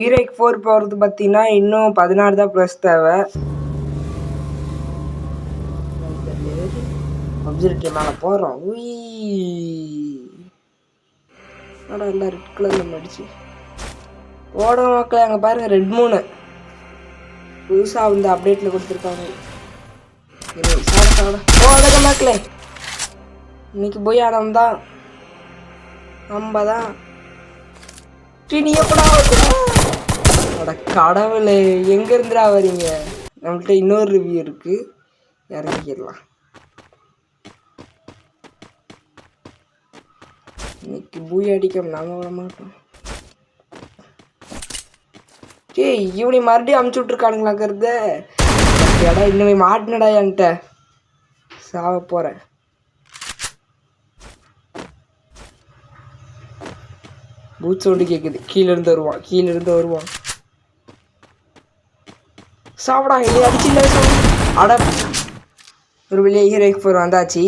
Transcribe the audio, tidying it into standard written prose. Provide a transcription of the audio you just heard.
ஹீரோய்க்கு 4 போகிறது பார்த்தீங்கன்னா இன்னும் 16 தான் ப்ளஸ் தேவை. அப்சர்வேட்டரி மேலே போகிறோம். ஆனால் எல்லாம் ரெட் கலரில் மடிச்சு ஓட மக்களே. அங்கே பாருங்கள் ரெட் மூணு புதுசாக வந்து அப்டேட்டில் கொடுத்துருக்காங்க. ஓடுங்க மக்களே. இன்னைக்கு போய் நம்ம தான் கடவுளே. எங்க இருந்துடா வரீங்க? நம்மள்கிட்ட இன்னொரு ரிவ்யூ இருக்கு, இறங்கிடலாம். இன்னைக்கு பூய் அடிக்க நாம விட மாட்டோம். ஏய் இவனை மறுபடியும் அமுச்சு விட்ருக்கானுங்களாக்கிறத. ஏடா இன்னுமே மாட்டினடா என்கிட்ட. சாவ போகிறேன். பூத் சவுண்டு கேட்குது. கீழேருந்து வருவான். சாப்பிடா இல்லையா? அடிச்சு இல்லை. அட ஒரு வெளியே ஹீரோய்க்கு 4 வந்தாச்சு.